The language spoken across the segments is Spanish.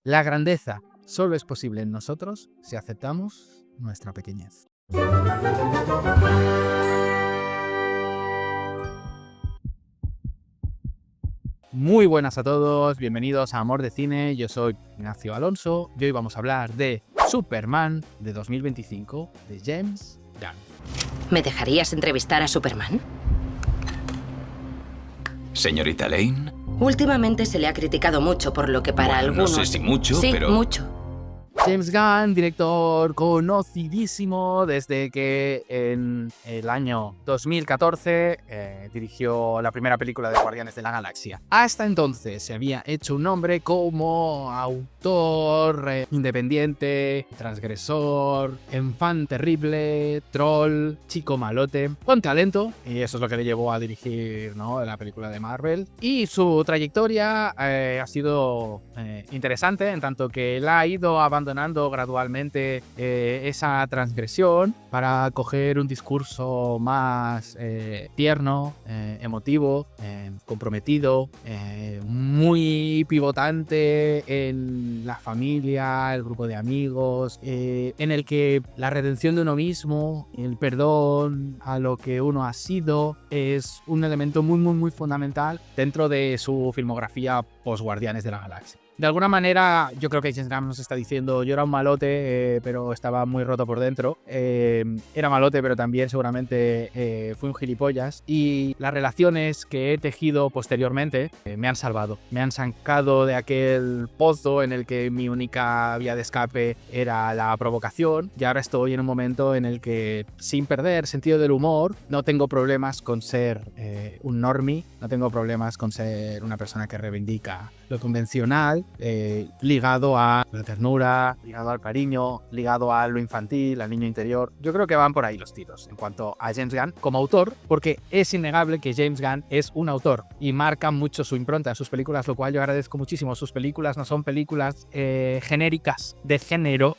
La grandeza solo es posible en nosotros si aceptamos nuestra pequeñez. Muy buenas a todos, bienvenidos a Amor de Cine, yo soy Ignacio Alonso y hoy vamos a hablar de Superman de 2025 de James Gunn. ¿Me dejarías entrevistar a Superman? Señorita Lane. Últimamente se le ha criticado mucho por lo que para Bueno, algunos... no sé si mucho, sí, pero... mucho. James Gunn, director conocidísimo desde que en el año 2014 dirigió la primera película de Guardianes de la Galaxia. Hasta entonces se había hecho un nombre como autor independiente, transgresor, enfant terrible, troll, chico malote, con talento, y eso es lo que le llevó a dirigir, ¿no?, la película de Marvel. Y su trayectoria ha sido interesante, en tanto que él ha ido abandonando gradualmente esa transgresión para coger un discurso más tierno, emotivo, comprometido, muy pivotante en la familia, el grupo de amigos, en el que la redención de uno mismo, el perdón a lo que uno ha sido, es un elemento muy fundamental dentro de su filmografía post-Guardianes de la Galaxia. De alguna manera, yo creo que James Gunn nos está diciendo: yo era un malote, pero estaba muy roto por dentro. Era malote, pero también seguramente fui un gilipollas. Y las relaciones que he tejido posteriormente me han salvado. Me han sacado de aquel pozo en el que mi única vía de escape era la provocación. Y ahora estoy en un momento en el que, sin perder sentido del humor, no tengo problemas con ser un normie. No tengo problemas con ser una persona que reivindica lo convencional, ligado a la ternura, ligado al cariño, ligado a lo infantil, al niño interior. Yo creo que van por ahí los tiros en cuanto a James Gunn como autor, porque es innegable que James Gunn es un autor y marca mucho su impronta en sus películas, lo cual yo agradezco muchísimo. Sus películas no son películas genéricas de género,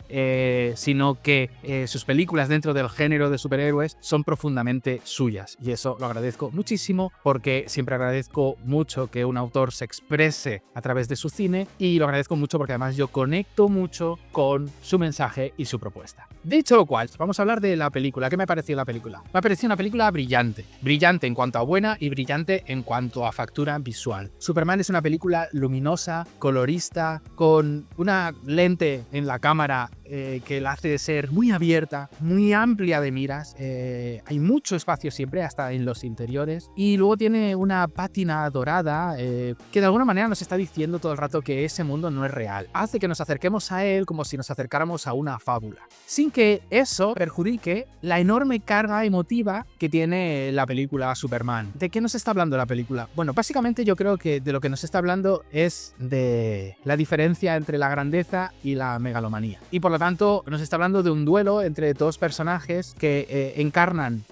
sino que sus películas dentro del género de superhéroes son profundamente suyas, y eso lo agradezco muchísimo, porque siempre agradezco mucho que un autor se exprese a través de su cine, y lo agradezco mucho porque además yo conecto mucho con su mensaje y su propuesta. Dicho lo cual, vamos a hablar de la película. ¿Qué me pareció la película? Me ha parecido una película brillante. Brillante en cuanto a buena y brillante en cuanto a factura visual. Superman es una película luminosa, colorista, con una lente en la cámara que la hace ser muy abierta, muy amplia de miras. Hay mucho espacio siempre, hasta en los interiores. Y luego tiene una pátina dorada que de alguna manera nos está diciendo todo el rato que ese mundo no es real. Hace que nos acerquemos a él como si nos acercáramos a una fábula, sin que eso perjudique la enorme carga emotiva que tiene la película Superman. ¿De qué nos está hablando la película? Bueno, básicamente yo creo que de lo que nos está hablando es de la diferencia entre la grandeza y la megalomanía. Y por lo tanto nos está hablando de un duelo entre dos personajes que encarnan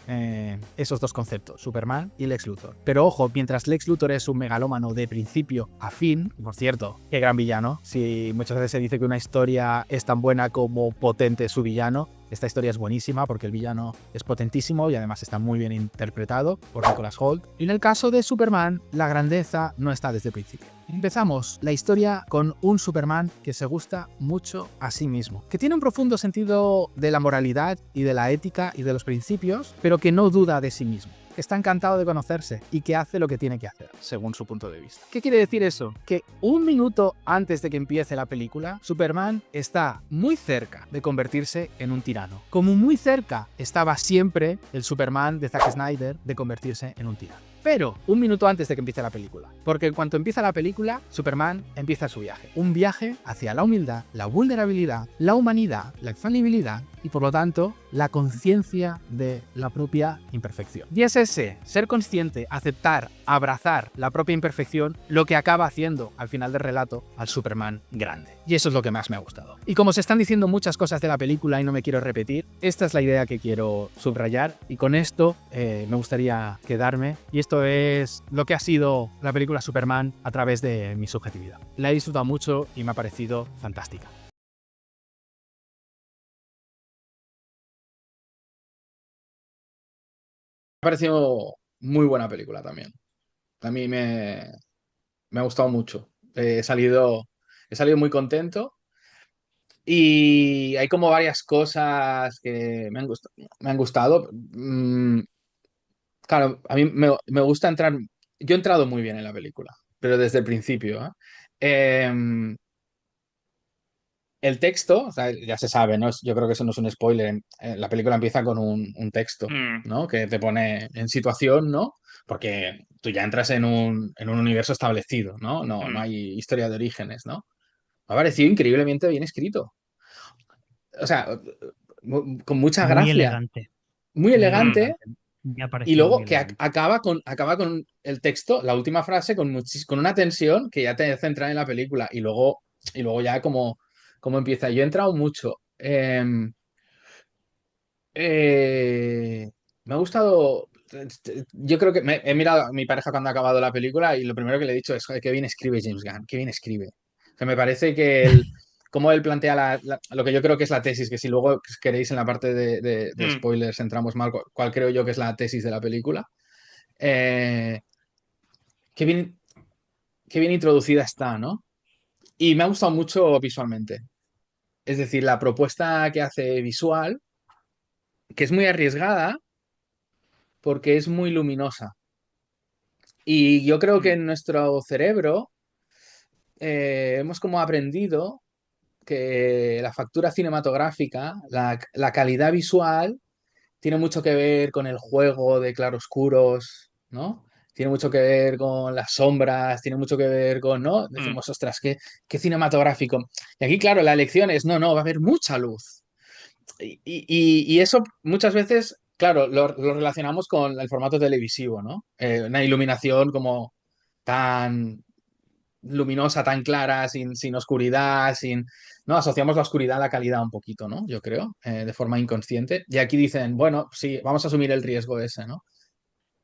esos dos conceptos, Superman y Lex Luthor. Pero ojo, mientras Lex Luthor es un megalómano de principio a fin, por cierto, qué gran villano. Si muchas veces se dice que una historia es tan buena como potente su villano, esta historia es buenísima porque el villano es potentísimo y además está muy bien interpretado por Nicholas Hoult. Y en el caso de Superman, la grandeza no está desde el principio. Empezamos la historia con un Superman que se gusta mucho a sí mismo, que tiene un profundo sentido de la moralidad y de la ética y de los principios, pero que no duda de sí mismo, que está encantado de conocerse y que hace lo que tiene que hacer, según su punto de vista. ¿Qué quiere decir eso? Que un minuto antes de que empiece la película, Superman está muy cerca de convertirse en un tirano. Como muy cerca estaba siempre el Superman de Zack Snyder de convertirse en un tirano. Pero un minuto antes de que empiece la película. Porque en cuanto empieza la película, Superman empieza su viaje. Un viaje hacia la humildad, la vulnerabilidad, la humanidad, la infalibilidad y, por lo tanto, la conciencia de la propia imperfección. Y es ese, ser consciente, aceptar, abrazar la propia imperfección, lo que acaba haciendo al final del relato al Superman grande. Y eso es lo que más me ha gustado. Y como se están diciendo muchas cosas de la película y no me quiero repetir, esta es la idea que quiero subrayar, y con esto me gustaría quedarme. Y esto es lo que ha sido la película Superman a través de mi subjetividad. La he disfrutado mucho y me ha parecido fantástica. Me ha parecido muy buena película también. A mí me ha gustado mucho. He salido he salido muy contento. Y hay como varias cosas que me han gustado. Claro, a mí me gusta entrar. Yo he entrado muy bien en la película, pero desde el principio, ¿eh? Em, el texto, o sea, ya se sabe, ¿no? Yo creo que eso no es un spoiler. La película empieza con un texto, Mm, ¿no? Que te pone en situación, ¿no? Porque tú ya entras en un universo establecido, ¿no? No mm, hay historia de orígenes, ¿no? Me ha parecido increíblemente bien escrito. O sea, con mucha Muy gracia, elegante, muy muy mm, elegante. elegante. Me ha Y parecido muy luego que elegante. acaba con el texto, la última frase, con una tensión que ya te centra en la película. Y luego ya como empieza. Yo he entrado mucho. Eh, me ha gustado. Yo creo que he mirado a mi pareja cuando ha acabado la película y lo primero que le he dicho es: "Joder, qué bien escribe James Gunn, qué bien escribe". O sea, me parece que cómo él plantea lo que yo creo que es la tesis, que si luego queréis en la parte de mm. spoilers entramos mal, cuál creo yo que es la tesis de la película. Eh, qué bien, qué bien introducida está, ¿no? Y me ha gustado mucho visualmente. Es decir, la propuesta que hace visual, que es muy arriesgada porque es muy luminosa. Y yo creo que Mm, en nuestro cerebro hemos como aprendido que la factura cinematográfica, la calidad visual, tiene mucho que ver con el juego de claroscuros, ¿no? Tiene mucho que ver con las sombras, tiene mucho que ver con, ¿no? mm, Decimos, ostras, qué cinematográfico. Y aquí, claro, la elección es, no, va a haber mucha luz. Y eso muchas veces, claro, lo relacionamos con el formato televisivo, ¿no? Una iluminación como tan luminosa, tan clara, sin oscuridad, sin... ¿no? Asociamos la oscuridad a la calidad un poquito, ¿no? Yo creo, de forma inconsciente. Y aquí dicen, bueno, sí, vamos a asumir el riesgo ese, ¿no?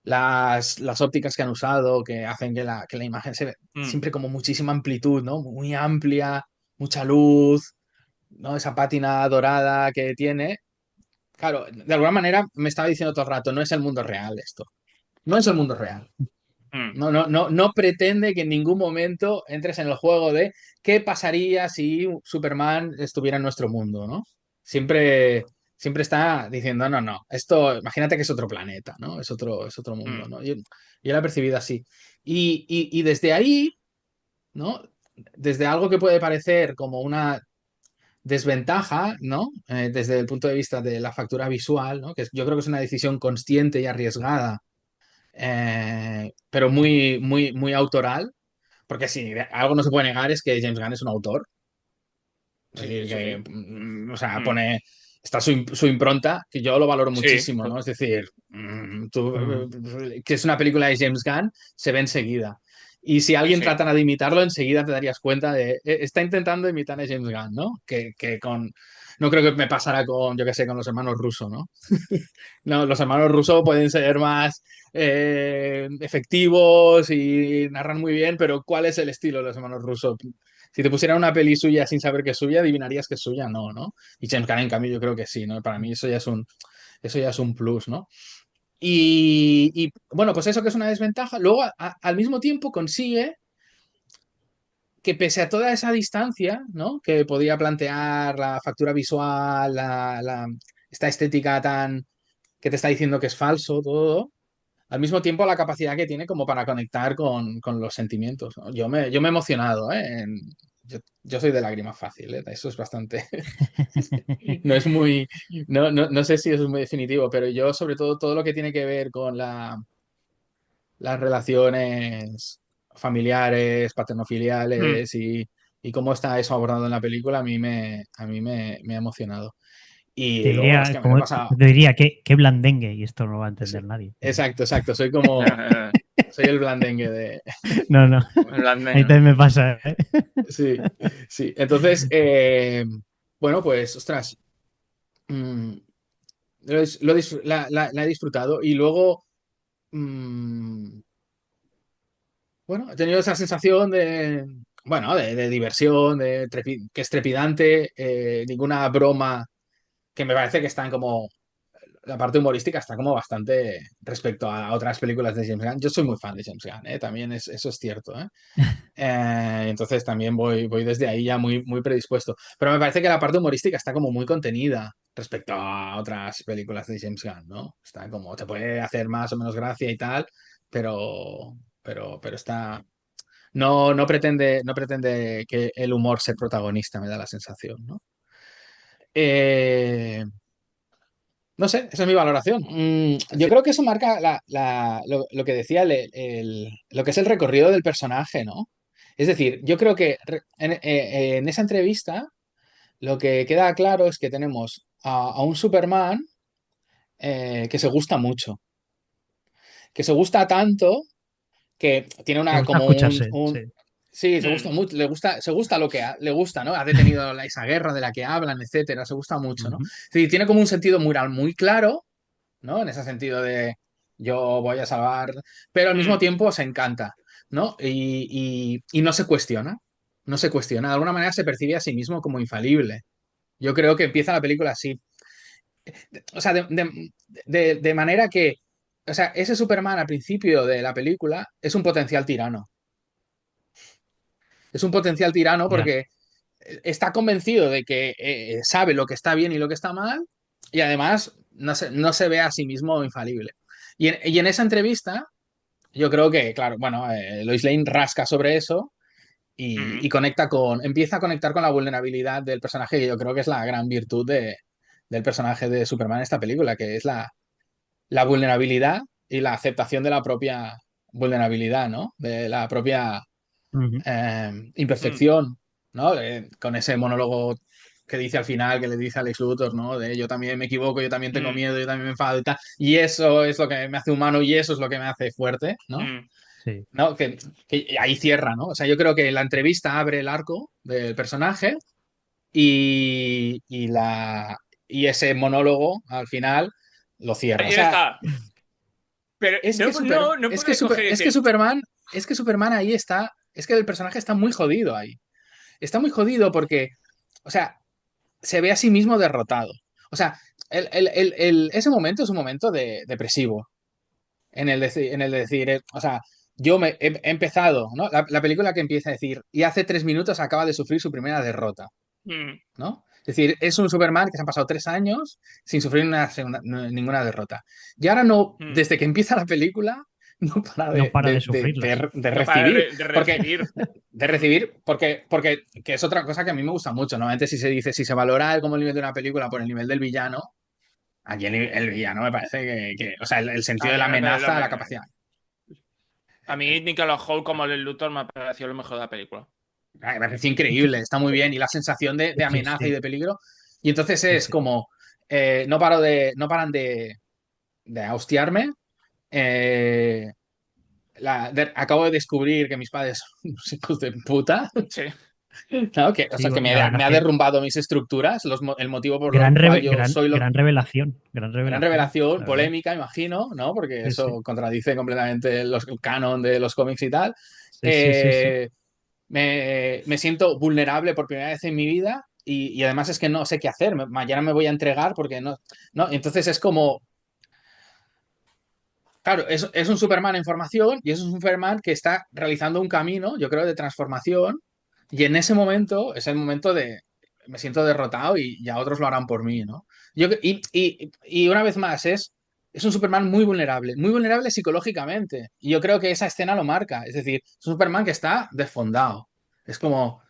Las ópticas que han usado, que hacen que la imagen se ve mm. siempre como muchísima amplitud, ¿no? Muy amplia, mucha luz, ¿no? Esa pátina dorada que tiene. Claro, de alguna manera me estaba diciendo todo el rato, no es el mundo real esto. No es el mundo real. Mm, No pretende que en ningún momento entres en el juego de qué pasaría si Superman estuviera en nuestro mundo, ¿no? Siempre, siempre está diciendo, no, esto, imagínate que es otro planeta, ¿no? Es otro mundo, mm, ¿no? Yo lo he percibido así. Y desde ahí, ¿no? Desde algo que puede parecer como una desventaja, ¿no? Desde el punto de vista de la factura visual, ¿no? Yo creo que es una decisión consciente y arriesgada, pero muy autoral, porque si algo no se puede negar es que James Gunn es un autor, es sí, decir, eso que, sí. o sea, Mm, está su impronta, que yo lo valoro sí, muchísimo, ¿no? Es decir, Mm. que es una película de James Gunn, se ve enseguida. Y si sí, alguien sí. tratara de imitarlo, enseguida te darías cuenta de, está intentando imitar a James Gunn, ¿no? Que con, no creo que me pasara con, yo qué sé, con los hermanos Russo, ¿no? No, los hermanos Russo pueden ser más efectivos y narran muy bien, pero ¿cuál es el estilo de los hermanos Russo? Si te pusieran una peli suya sin saber que es suya, adivinarías que es suya, no, ¿no? Y James Caan, en cambio, yo creo que sí, ¿no? Para mí eso ya es un plus, ¿no? Bueno, pues eso que es una desventaja, luego al mismo tiempo consigue que pese a toda esa distancia, ¿no? Que podía plantear la factura visual, esta estética tan que te está diciendo que es falso, todo, al mismo tiempo la capacidad que tiene como para conectar con los sentimientos, ¿no? Yo me he emocionado, ¿eh? Yo soy de lágrima fácil, ¿eh? Eso es bastante... No es muy... No sé si eso es muy definitivo, pero yo sobre todo lo que tiene que ver con las relaciones familiares, Mm. paternofiliales y cómo está eso abordado en la película, a mí me ha emocionado. Te Y luego es diría, que me he como te pasado... diría, qué blandengue, y esto no lo va a Sí, entender nadie. Pero... exacto. Soy como... Soy el blandengue de... No, no. Ahí Blandengue. también me pasa, ¿eh? Sí, sí. Entonces, bueno, pues, ostras, mm, la he disfrutado y luego, mm, bueno, he tenido esa sensación de, bueno, de diversión, que es trepidante, ninguna broma, que me parece que están como la parte humorística está como bastante respecto a otras películas de James Gunn. Yo soy muy fan de James Gunn, también eso es cierto, ¿eh? Entonces también voy desde ahí ya muy predispuesto. Pero me parece que la parte humorística está como muy contenida respecto a otras películas de James Gunn, ¿no? Está como, te puede hacer más o menos gracia y tal, pero está... No pretende que el humor sea protagonista, me da la sensación, ¿no? Eh, no sé, esa es mi valoración. Yo creo que eso marca lo que decía lo que es el recorrido del personaje, ¿no? Es decir, yo creo que en esa entrevista lo que queda claro es que tenemos a un Superman que se gusta mucho, que se gusta tanto que tiene Me una gusta como escucharse, sí. sí, se gusta mucho, se gusta lo que le gusta, ¿no? Ha detenido esa guerra de la que hablan, etcétera, se gusta mucho, ¿no? Ujú. Es decir, tiene como un sentido moral muy claro, ¿no? En ese sentido de yo voy a salvar, pero al mismo tiempo se encanta, ¿no? Y no se cuestiona, no se cuestiona. De alguna manera se percibe a sí mismo como infalible. Yo creo que empieza la película así. O sea, de manera que, o sea, ese Superman al principio de la película es un potencial tirano. Es un potencial tirano Ya. porque está convencido de que sabe lo que está bien y lo que está mal y además no se ve a sí mismo infalible. Y en esa entrevista, yo creo que, claro, bueno, Lois Lane rasca sobre eso y empieza a conectar con la vulnerabilidad del personaje, que yo creo que es la gran virtud del personaje de Superman en esta película, que es la vulnerabilidad y la aceptación de la propia vulnerabilidad, ¿no? De la propia Ujú. imperfección, ¿no? Con ese monólogo que dice al final, que le dice a Lex Luthor, ¿no? De yo también me equivoco, yo también tengo miedo, yo también me enfado y tal. Y eso es lo que me hace humano y eso es lo que me hace fuerte, ¿no? Sí. ¿No? Que ahí cierra, ¿no? O sea, yo creo que la entrevista abre el arco del personaje y ese monólogo al final lo cierra. O Ahí sea, está. Pero es que, no, super, no, no es puedo que, super- coger y es que decir. Superman, es que Superman ahí está, es que el personaje está muy jodido ahí. Está muy jodido porque, o sea, se ve a sí mismo derrotado. O sea, ese momento es un momento depresivo en el de decir, o sea, yo he empezado, ¿no? La película que empieza a decir, y hace 3 minutos acaba de sufrir su primera derrota, mm, ¿no? Es decir, es un Superman que se han pasado 3 años sin sufrir ninguna derrota. Y ahora no, mm. desde que empieza la película, no para No de, para de de- de- sufrirlas. de- de No para recibir. de Porque recibir. de recibir, porque que es otra cosa que a mí me gusta mucho. Normalmente si se dice, si se valora como el nivel de una película por el nivel del villano, aquí el villano me parece o sea, el A sentido de mí la amenaza, la me- capacidad. A mí Nicolas Hoult como el Luthor me ha parecido lo mejor de la película. Me parece increíble, está muy bien. Y la sensación de Sí, amenaza y sí, de peligro. Y entonces sí, es sí. como, no paran de hostiarme. Eh, acabo de descubrir que mis padres son unos hijos de puta. Sí. ¿No? O Sí, sea, que bueno, la verdad me es ha que derrumbado mis estructuras, el motivo por el cual yo soy lo. gran Gran revelación, revelación, la verdad. polémica, imagino, ¿no? Porque Sí, sí. eso contradice completamente el canon de los cómics y tal. Sí, sí, sí, sí. Me siento vulnerable por primera vez en mi vida y además es que no sé qué hacer. Mañana me voy a entregar porque no. ¿No? Entonces es como. Claro, es un Superman en formación y es un Superman que está realizando un camino, yo creo, de transformación. Y en ese momento es el momento de me siento derrotado y ya otros lo harán por mí, ¿no? Y una vez más, es un Superman muy vulnerable psicológicamente. Y yo creo que esa escena lo marca. Es decir, es un Superman que está desfondado. Es como,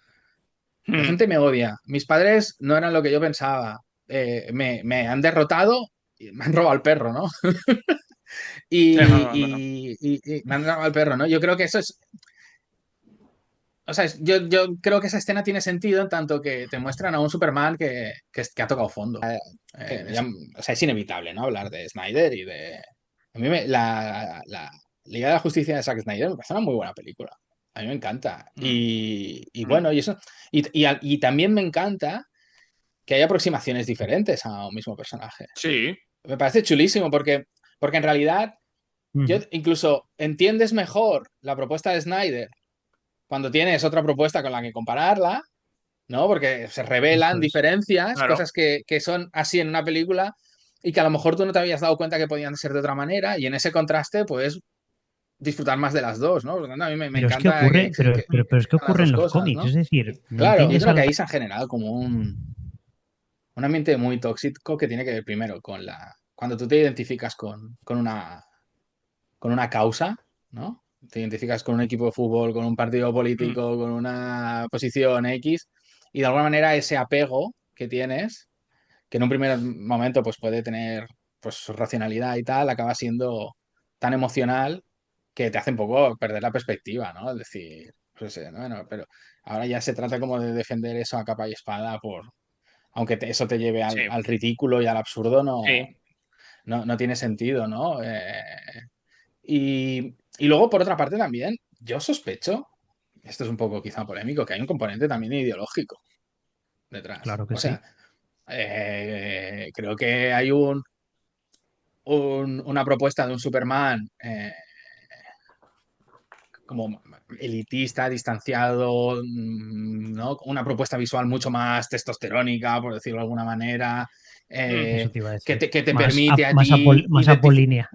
la Mm. gente me odia, mis padres no eran lo que yo pensaba, me han derrotado y me han robado al perro, ¿no? Sí, no, no, no. Y me han robado al perro, ¿no? Yo creo que eso es. O sea, yo creo que esa escena tiene sentido en tanto que te muestran a un Superman que ha tocado fondo. O sea, es inevitable, ¿no? Hablar de Snyder y de. A mí la Liga de la Justicia de Zack Snyder me parece una muy buena película. A mí me encanta. Mm, Y mm. bueno, y eso. Y también me encanta que hay aproximaciones diferentes a un mismo personaje. Sí. Me parece chulísimo porque en realidad yo Ujú. incluso entiendes mejor la propuesta de Snyder cuando tienes otra propuesta con la que compararla, ¿no? Porque se revelan Eso es. diferencias, Claro. cosas que son así en una película y que a lo mejor tú no te habías dado cuenta que podían ser de otra manera, y en ese contraste puedes disfrutar más de las dos, ¿no? Por lo tanto, a mí me Pero es que encanta ocurre, pero es que las ocurre dos en los cosas, cómics, ¿no? es decir, no Claro, yo entiendes creo que al... ahí se ha generado como un ambiente muy tóxico que tiene que ver primero con cuando tú te identificas con una causa, ¿no? Te identificas con un equipo de fútbol, con un partido Mm, político, con una posición X, y de alguna manera ese apego que tienes, que en un primer momento pues puede tener pues su racionalidad y tal, acaba siendo tan emocional que te hace un poco perder la perspectiva, ¿no? Es decir, pues, bueno, pero ahora ya se trata como de defender eso a capa y espada aunque eso te lleve sí, al ridículo y al absurdo, sí. no tiene sentido, ¿no? Y luego, por otra parte, también, yo sospecho, esto es un poco quizá polémico, que hay un componente también ideológico detrás. Claro que O sí. sea, creo que hay una propuesta de un Superman como elitista, distanciado, ¿no? Una propuesta visual mucho más testosterónica, por decirlo de alguna manera, Mm, Eso te iba a que decir. te permite a Más, ti más apolínea.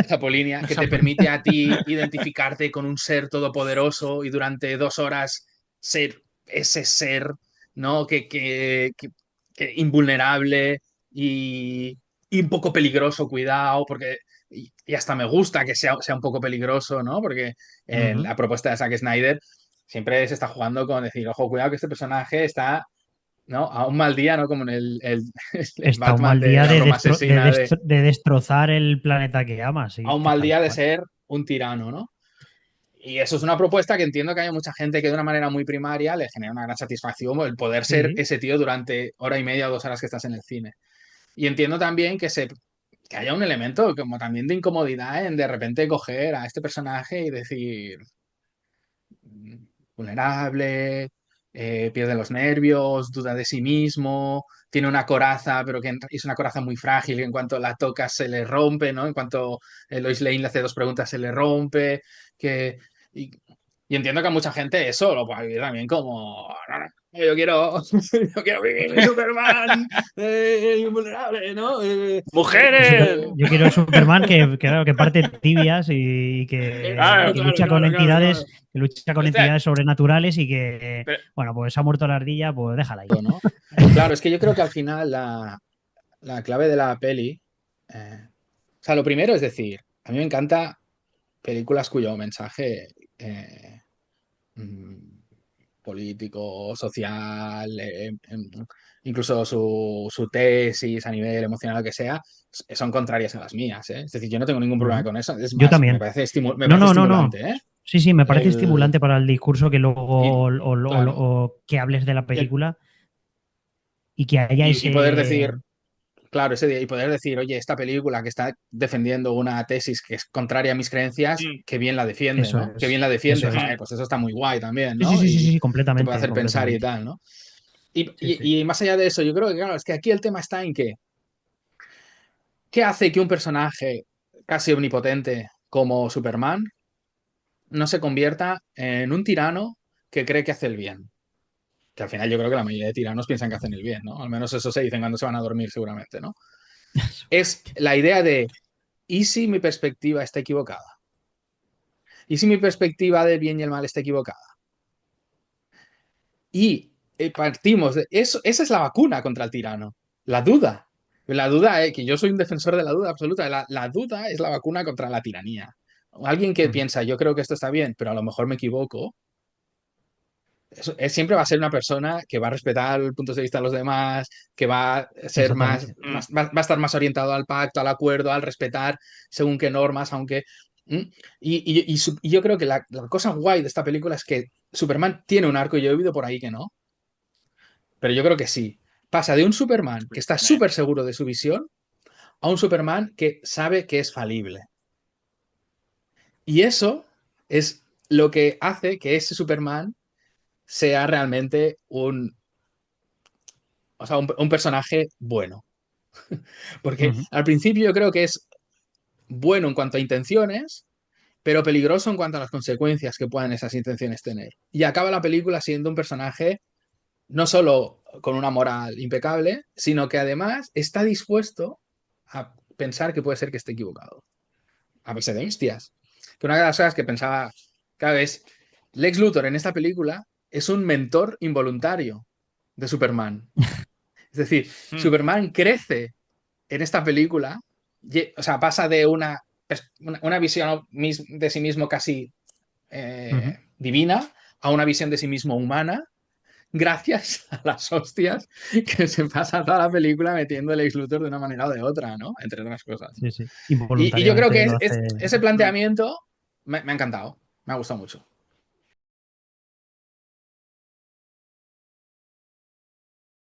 Apolínea, que esa te pol- permite a ti identificarte con un ser todopoderoso y durante 2 horas ser ese ser, ¿no? Que invulnerable y, y un poco peligroso, cuidado, porque y hasta me gusta que sea un poco peligroso, ¿no? Porque en Ujú. la propuesta de Zack Snyder siempre se está jugando con decir, ojo, cuidado que este personaje está, ¿no? A un mal día, ¿no? Como en el Está un Batman mal de día la broma asesina de destrozar el planeta que ama, a sí, un que mal tal día de cual. ser un tirano, ¿no? Y eso es una propuesta que entiendo que hay mucha gente que de una manera muy primaria le genera una gran satisfacción el poder ser Sí, ese tío durante hora y media o 2 horas que estás en el cine. Y entiendo también que haya un elemento como también de incomodidad en de repente coger a este personaje y decir vulnerable, pierde los nervios, duda de sí mismo, tiene una coraza, pero que es una coraza muy frágil, que en cuanto la tocas se le rompe, ¿no? En cuanto Lois Lane le hace 2 preguntas se le rompe, que... Y, y entiendo que a mucha gente eso lo puede vivir también como... "No, no, yo quiero, yo quiero vivir mi Superman invulnerable, ¿no? ¡Mujeres! yo quiero Superman claro, que parte tibias y Claro, que claro, claro, claro, claro. lucha con hostia, entidades sobrenaturales y que, pero- bueno, pues ha muerto la ardilla, pues déjala ahí. ¿No? Claro, es que yo creo que al final la clave de la peli. O sea, lo primero es decir, a mí me encanta películas cuyo mensaje mm, político, social, incluso su tesis a nivel emocional que sea, son contrarias a las mías, ¿eh? Es decir, yo no tengo ningún problema Ujú. con eso. Es Yo más, me también. parece, me No, parece no, no, no. estimulante, ¿eh? Sí, sí, me parece El, estimulante para el discurso que luego y, claro, o que hables de la y, película y que haya y poder decir, ese... claro, ese día, y poder decir, oye, esta película que está defendiendo una tesis que es contraria a mis creencias, mm, qué bien la defiende, Eso ¿no? Qué bien es, la defiende, eso es. mm, joder, pues eso está muy guay también, Sí, sí, ¿no? sí, sí, Y sí, te puede completamente, hacer pensar y completamente. tal, ¿no? Y, Sí, sí. y más allá de eso, yo creo que, claro, es que aquí el tema está en que, ¿qué hace que un personaje casi omnipotente como Superman no se convierta en un tirano que cree que hace el bien? Que al final yo creo que la mayoría de tiranos piensan que hacen el bien, ¿no? Al menos eso se dicen cuando se van a dormir seguramente, ¿no? Es la idea de, ¿y si mi perspectiva está equivocada? ¿Y si mi perspectiva del bien y el mal está equivocada? Y partimos de eso, esa es la vacuna contra el tirano, la duda. La duda es que yo soy un defensor de la duda absoluta. La duda es la vacuna contra la tiranía. Alguien que Ujú. piensa, yo creo que esto está bien, pero a lo mejor me equivoco, siempre va a ser una persona que va a respetar el punto de vista de los demás, que va a ser Exactamente. va a estar más orientado al pacto, al acuerdo, al respetar según qué normas, aunque... ¿Mm? Y yo creo que la cosa guay de esta película es que Superman tiene un arco, y yo he oído por ahí que no, pero yo creo que sí. Pasa de un Superman que está súper seguro de su visión a un Superman que sabe que es falible. Y eso es lo que hace que ese Superman sea realmente o sea, un personaje bueno. Porque Ujú. al principio yo creo que es bueno en cuanto a intenciones, pero peligroso en cuanto a las consecuencias que puedan esas intenciones tener. Y acaba la película siendo un personaje no solo con una moral impecable, sino que además está dispuesto a pensar que puede ser que esté equivocado. A base de hostias. Que una de las cosas que pensaba cada vez, Lex Luthor en esta película es un mentor involuntario de Superman. Es decir, Superman crece en esta película, o sea, pasa de una visión de sí mismo casi divina a una visión de sí mismo humana, gracias a las hostias que se pasa toda la película metiendo el Lex Luthor de una manera o de otra, ¿no? Entre otras cosas. Sí, sí. Y yo creo que Involuntariamente lo hace. ese planteamiento me ha encantado, me ha gustado mucho.